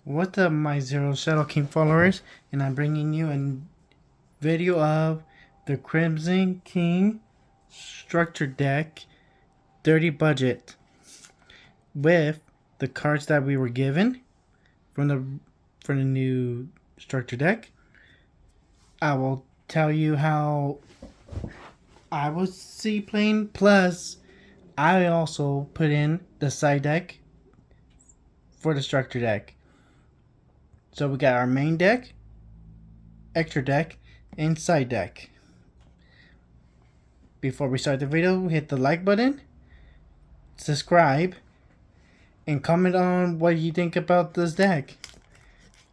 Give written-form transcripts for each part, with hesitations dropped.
What's up, my Zero Shadow King followers? And I'm bringing you a video of the Crimson King structure deck 30 budget with the cards that we were given from the new structure deck. I will tell you how I will see playing, plus I also put in the side deck for the structure deck. So we got our main deck, extra deck, and side deck. Before we start the video, hit the like button, subscribe, and comment on what you think about this deck.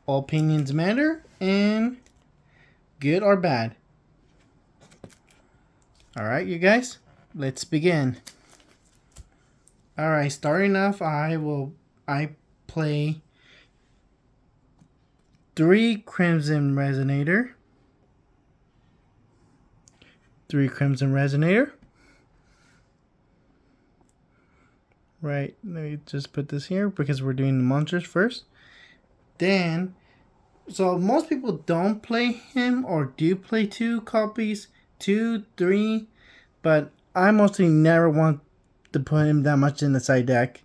All opinions matter, and good or bad. Alright, you guys, let's begin. Alright, starting off, I play 3 Crimson Resonator. 3 Crimson Resonator. Right, let me just put this here because we're doing the monsters first. Then, so most people don't play him or do play 2 copies, 2, 3, but I mostly never want to put him that much in the side deck.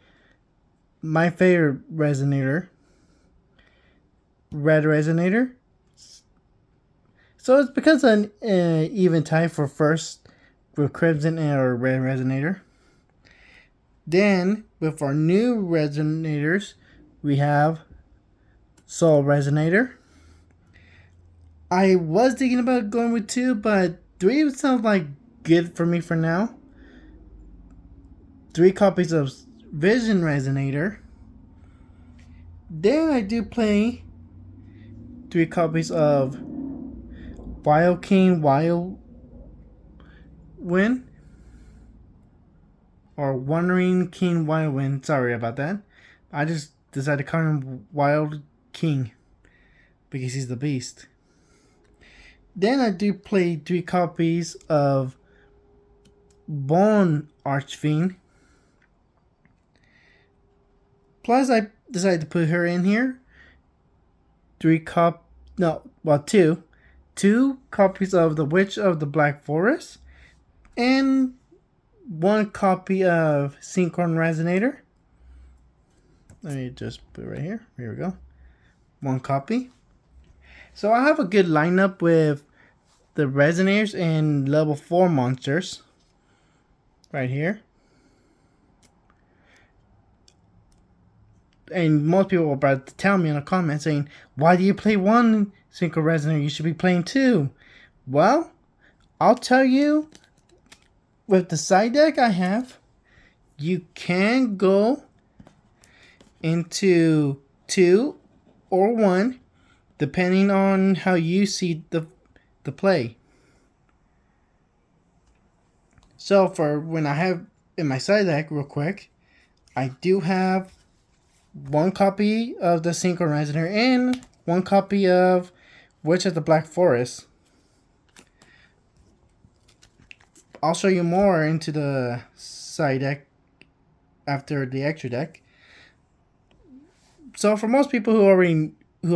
My favorite Resonator, Red Resonator. So it's because of an even tie for first with Crimson or Red Resonator. Then, with our new Resonators, we have Soul Resonator. I was thinking about going with 2, but 3 sounds like good for me for now. 3 copies of Vision Resonator. Then I do play 3 copies of Wild King Wild Wind. Or Wandering King Wild Wind. Sorry about that. I just decided to call him Wild King because he's the beast. Then I do play 3 copies of Bone Archfiend. Plus I decided to put her in here. 2 copies of the Witch of the Black Forest. And 1 copy of Synchron Resonator. Let me just put it right here. Here we go. 1 copy. So I have a good lineup with the Resonators and level 4 monsters. Right here. And most people were about to tell me in a comment saying, why do you play 1 Synchron Resonator? You should be playing 2. Well, I'll tell you, with the side deck I have, you can go into 2 or 1 depending on how you see the play. So for when I have in my side deck, real quick, I do have 1 copy of the Synchron Resonator and 1 copy of Witch of the Black Forest. I'll show you more into the side deck after the extra deck. So for most people who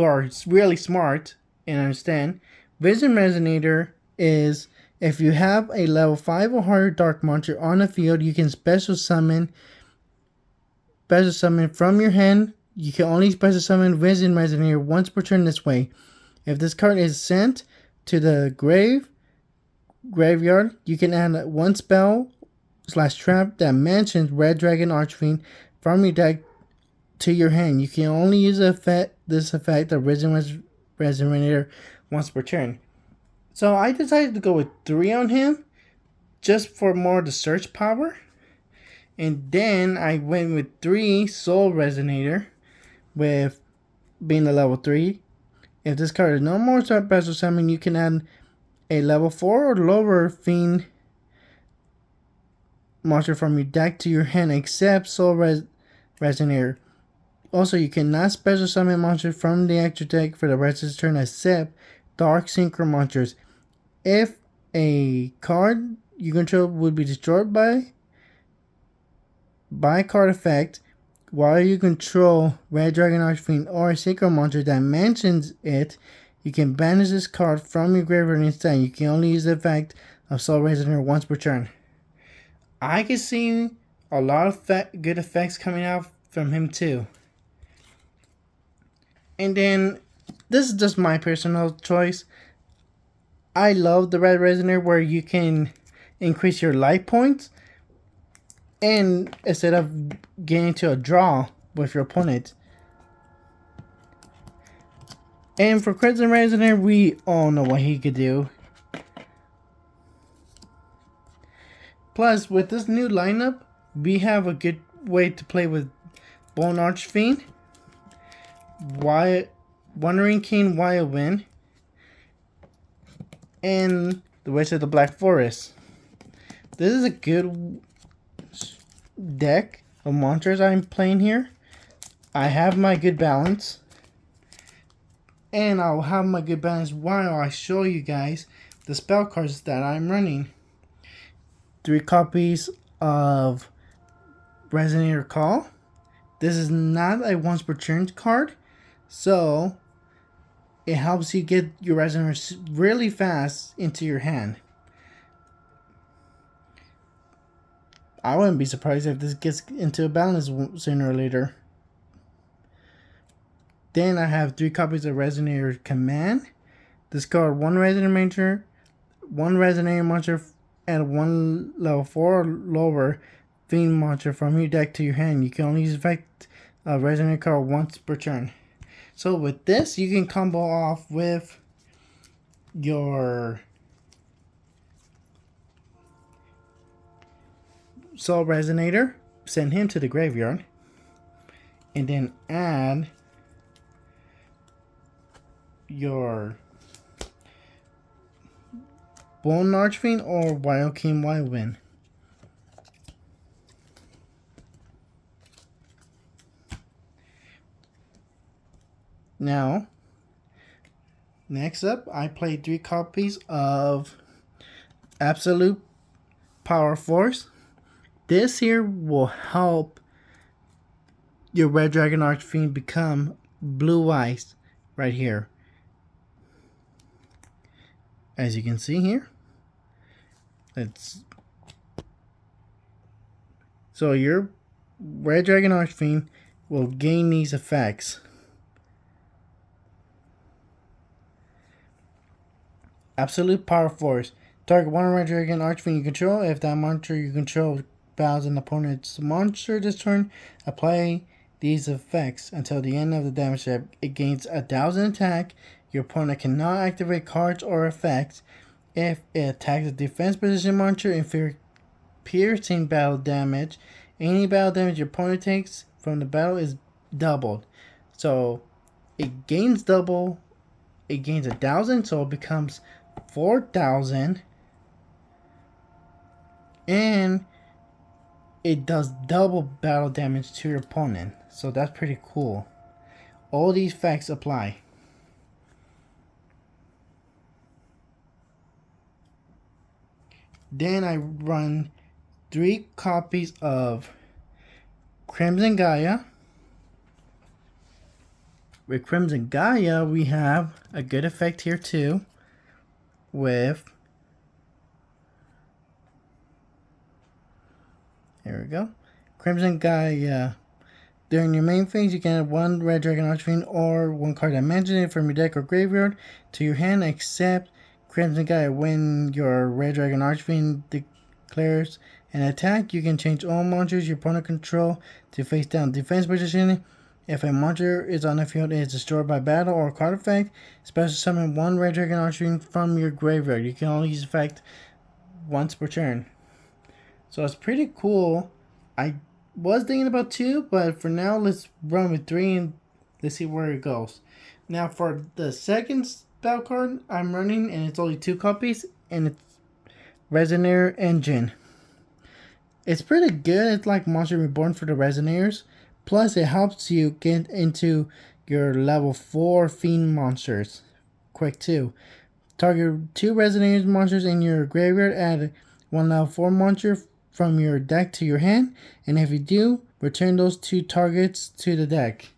are really smart and understand, Vision Resonator is if you have a level 5 or higher dark monster on the field, you can special summon from your hand. You can only special summon Vision Resonator once per turn this way. If this card is sent to the graveyard, you can add 1 spell / trap that mentions Red Dragon Archfiend from your deck to your hand. You can only use this effect of Vision Resonator once per turn. So I decided to go with 3 on him, just for more of the search power. And then I went with 3 Soul Resonator, with being a level 3. If this card is no more special summon, you can add a level 4 or lower Fiend monster from your deck to your hand, except Soul Resonator. Also, you cannot special summon monsters from the extra deck for the rest of the turn, except Dark Synchro monsters. If a card you control would be destroyed by a card effect, while you control Red Dragon Archfiend or a Synchro monster that mentions it, you can banish this card from your graveyard instead. You can only use the effect of Soul Resonator once per turn. I can see a lot of good effects coming out from him too. And then, this is just my personal choice. I love the Red Resonator where you can increase your life points, and instead of getting into a draw with your opponent. And for Crimson Resonator, we all know what he could do. Plus, with this new lineup, we have a good way to play with Bone Archfiend, Wandering King Wildwind, and the Witch of the Black Forest. This is a good deck of monsters I'm playing here. I have my good balance, and I'll have my good balance while I show you guys the spell cards that I'm running. 3 copies of Resonator Call. This is not a once per turn card, so it helps you get your Resonators really fast into your hand. I wouldn't be surprised if this gets into a balance sooner or later. Then I have 3 copies of Resonator Command. Discard 1 Resonator Monster, 1 Resonator Monster, and 1 level 4 or lower Fiend Monster from your deck to your hand. You can only use effect of Resonator card once per turn. So with this, you can combo off with your Soul Resonator, send him to the graveyard, and then add your Bone Archfiend or Wild King Wildwind. Now, next up, I played 3 copies of Absolute Power Force. This here will help your Red Dragon Archfiend become Blue Eyes right here. As you can see here, so your Red Dragon Archfiend will gain these effects. Absolute Power Force. Target 1 Red Dragon Archfiend you control. If that monster you control battles an opponent's monster this turn, apply these effects until the end of the damage step. It gains 1000 attack. Your opponent cannot activate cards or effects. If it attacks a defense position monster, inflict piercing battle damage. Any battle damage your opponent takes from the battle is doubled. So it gains double. It gains 1000, so it becomes 4000. And it does double battle damage to your opponent. So that's pretty cool. All these effects apply. Then I run 3 copies of Crimson Gaia. With Crimson Gaia, we have a good effect here too. With, here we go, Crimson Gaia. During your main phase, you can add 1 Red Dragon Archfiend or 1 card that mentions it from your deck or graveyard to your hand, except Crimson Gaia. When your Red Dragon Archfiend declares an attack, you can change all monsters your opponent control to face down defense position. If a monster is on the field and is destroyed by battle or card effect, special summon 1 Red Dragon Archfiend from your graveyard. You can only use effect once per turn. So it's pretty cool. I was thinking about 2, but for now let's run with 3 and let's see where it goes. Now for the second spell card I'm running, and it's only 2 copies, and it's Resonator Engine. It's pretty good. It's like Monster Reborn for the Resonators. Plus it helps you get into your level 4 Fiend monsters quick too. Target 2 Resonators monsters in your graveyard, add 1 level 4 monster from your deck to your hand, and if you do, return those 2 targets to the deck.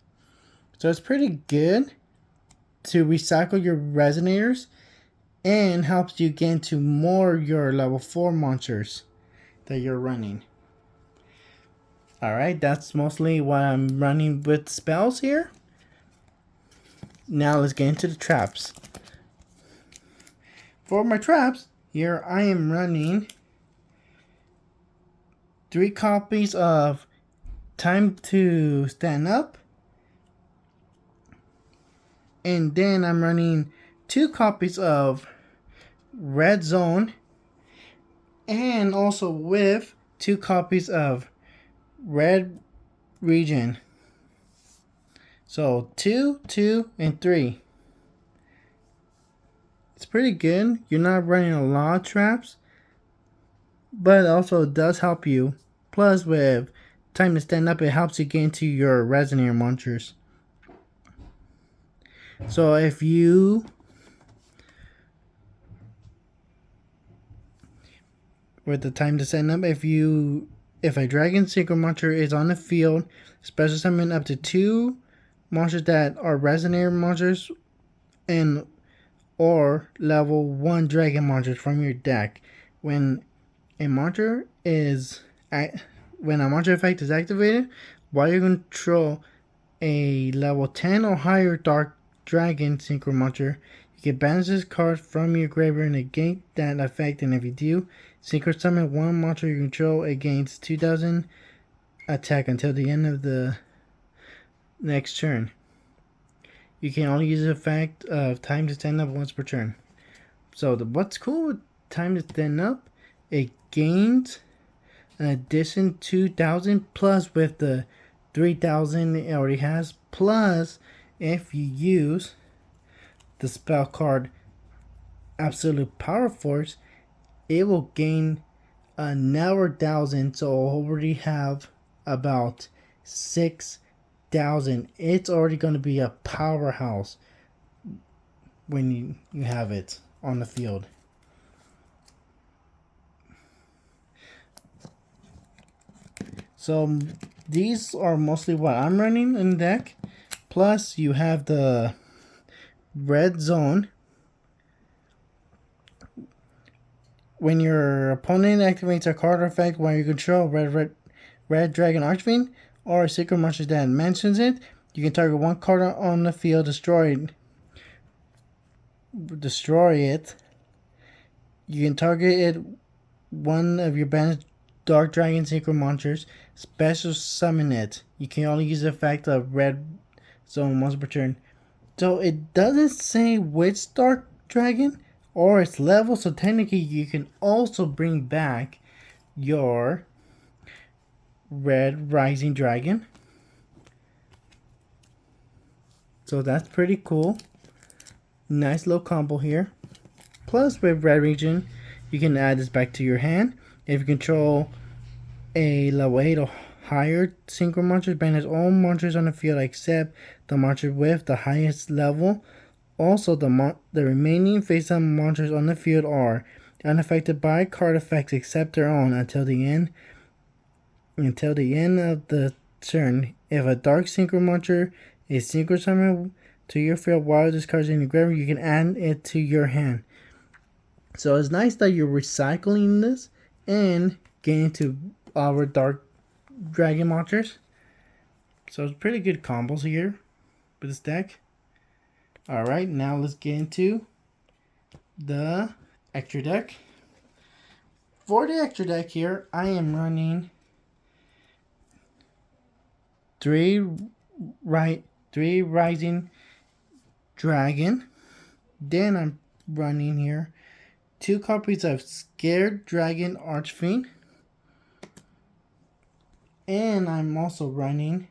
So it's pretty good to recycle your resonators and helps you get into more your level 4 monsters that you're running. Alright, that's mostly what I'm running with spells here. Now let's get into the traps. For my traps, here I am running 3 copies of Time to Stand Up. And then I'm running 2 copies of Red Zone. And also with 2 copies of Red Region. So 2, 2, and 3. It's pretty good. You're not running a lot of traps, but also it does help you. Plus with Time to Stand Up, it helps you get into your resonator monsters. So if you with the Time to Stand Up, if a dragon secret monster is on the field, special summon up to 2 monsters that are resonator monsters and or level 1 dragon monsters from your deck. When a monster effect is activated, while you control a level 10 or higher dark dragon synchro monster, you can banish this card from your graveyard and negate that effect, and if you do, synchro summon 1 monster you control against 2000 attack until the end of the next turn. You can only use the effect of Time to Stand Up once per turn. So what's cool with Time to Stand Up, it gains an addition 2000 plus with the 3000 it already has, plus if you use the spell card Absolute Power Force, it will gain another 1000, so I'll already have about 6,000. It's already going to be a powerhouse when you have it on the field. So these are mostly what I'm running in the deck. Plus you have the Red Zone. When your opponent activates a card effect while you control Red Dragon Archfiend or a secret monster that mentions it, you can target 1 card on the field, destroy it. You can target it 1 of your banished Dark Dragon Secret monsters, special summon it. You can only use the effect of Red Zone once per turn. So it doesn't say which Dark Dragon or its level, so technically you can also bring back your Red Rising Dragon. So that's pretty cool. Nice little combo here. Plus with Red Region, you can add this back to your hand. If you control a level 8 or higher synchro monster, banish all monsters on the field except the monster with the highest level. Also, the remaining face-up monsters on the field are unaffected by card effects except their own until the end of the turn. If a dark synchro monster is synchro summoned to your field while this card is in your graveyard, you can add it to your hand. So it's nice that you're recycling this and getting to our dark dragon monsters. So it's pretty good combos here with this deck. Alright, now let's get into the extra deck. For the extra deck here, I am running 3 Rising Dragon. Then I'm running here 2 copies of Scared Dragon Archfiend. And I'm also running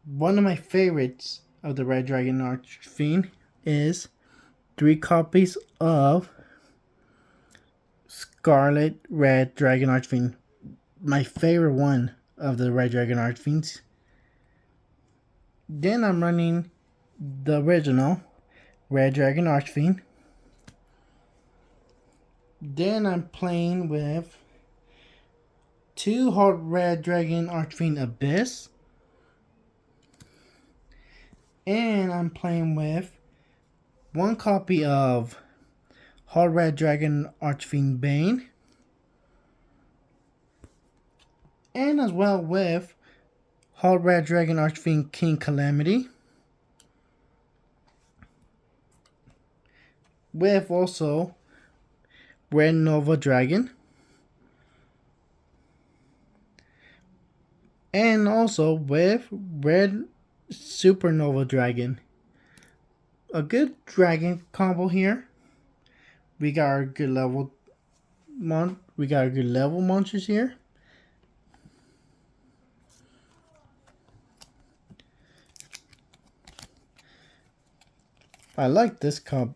one of my favorites of the Red Dragon Archfiend is 3 copies of Scarlet Red Dragon Archfiend. My favorite one of the Red Dragon Archfiends. Then I'm running the original Red Dragon Archfiend. Then I'm playing with 2 Hard Red Dragon Archfiend Abyss. And I'm playing with 1 copy of Hard Red Dragon Archfiend Bane. And as well with Hard Red Dragon Archfiend King Calamity. With also Red Nova Dragon. And also with Red Supernova Dragon. A good dragon combo here. We got our good level monsters here. I like this cup.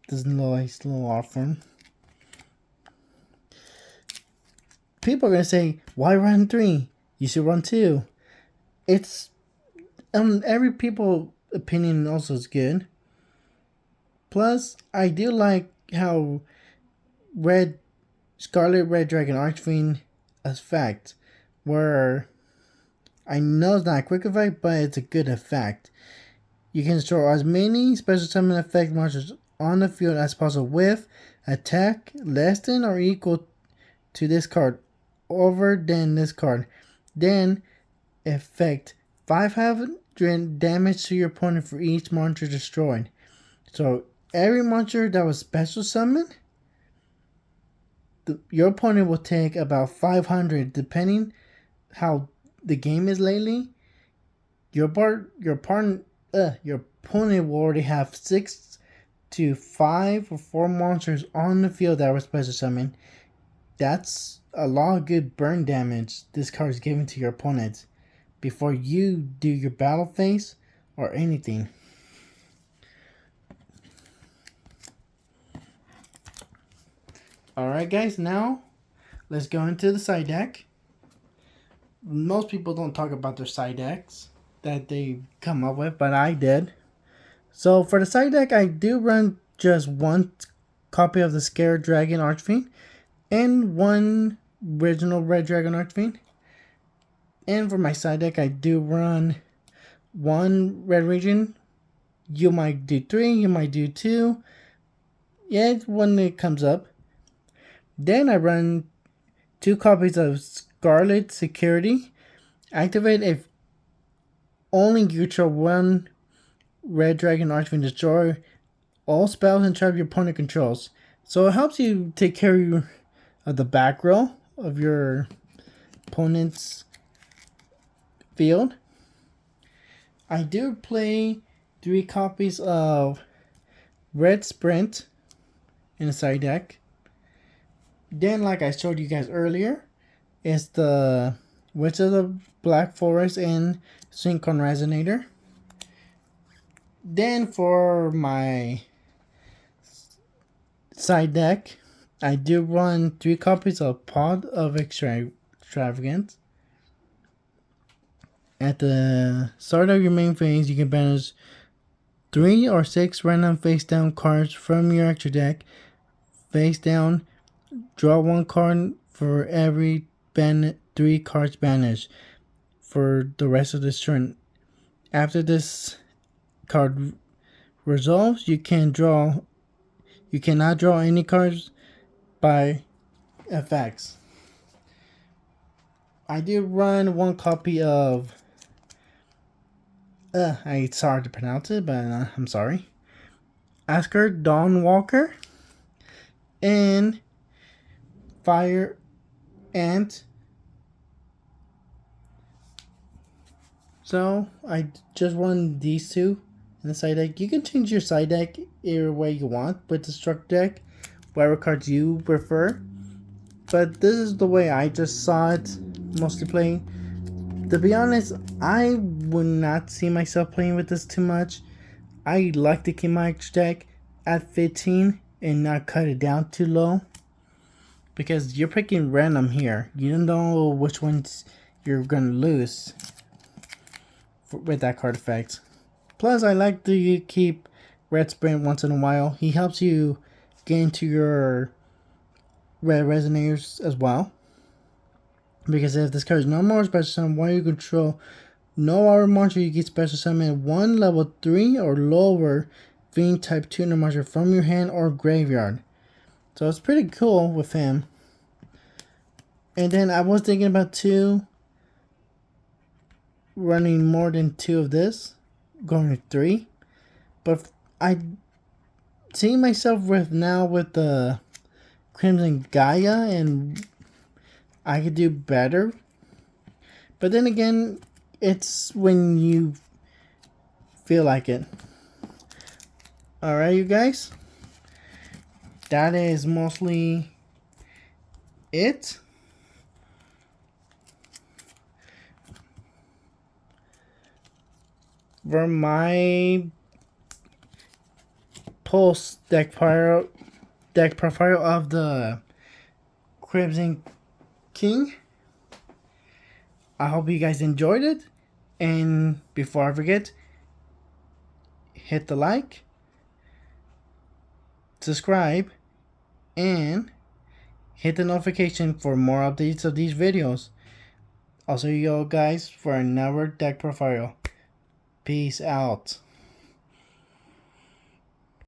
This nice little offering. People are gonna say, why run 3? You should run 2. It's every people opinion also is good. Plus, I do like how Scarlet Red Dragon Archfiend effect, where I know it's not a quick effect, but it's a good effect. You can store as many special summon effect monsters on the field as possible with attack less than or equal to this card over than this card. Then effect 500 damage to your opponent for each monster destroyed. So every monster that was special summoned, your opponent will take about 500 depending how the game is lately. Your opponent will already have 6 to 5 or 4 monsters on the field that were special summoned. That's a lot of good burn damage this card is giving to your opponent before you do your battle phase or anything. Alright guys, now let's go into the side deck. Most people don't talk about their side decks that they come up with, but I did. So for the side deck, I do run just 1 copy of the Scared Dragon Archfiend and 1 original Red Dragon Archfiend. And for my side deck, I do run 1 Red Region. You might do 3, you might do 2. Yeah, it's when it comes up. Then I run 2 copies of Scarlet Security. Activate if only you control 1 Red Dragon Archfiend, destroy all spells and traps your opponent controls. So it helps you take care of the back row of your opponent's field. I do play 3 copies of Red Sprint in the side deck. Then, like I showed you guys earlier, is the Witch of the Black Forest and Synchron Resonator. Then for my side deck, I do run 3 copies of Pod of Extravagance. At the start of your main phase, you can banish 3 or 6 random face down cards from your extra deck. Face down, draw 1 card for every 3 cards banished for the rest of this turn. After this card resolves, you cannot draw any cards by effects. I do run 1 copy of it's hard to pronounce it, but I'm sorry. Asker Dawnwalker and Fire Ant. So I just run these 2 in the side deck. You can change your side deck either way you want with the struct deck, whatever cards you prefer. But this is the way I just saw it mostly playing. To be honest, I would not see myself playing with this too much. I like to keep my extra deck at 15 and not cut it down too low, because you're picking random here. You don't know which ones you're gonna lose with that card effect. Plus, I like to keep Red Sprint once in a while. He helps you get into your Red Resonators as well. Because if this card is no more special summon while you control no other monster, you get special summon 1 level 3 or lower Fiend type tuner monster from your hand or graveyard. So it's pretty cool with him. And then I was thinking about running more than 2 of this, going to 3. But I see myself with the Crimson Gaia, and I could do better. But then again, it's when you feel like it. Alright, you guys. That is mostly it. For my pulse deck profile of the Crimson King. I hope you guys enjoyed it. And before I forget, hit the like, subscribe, and hit the notification for more updates of these videos. Also, you guys, for another deck profile. Peace out.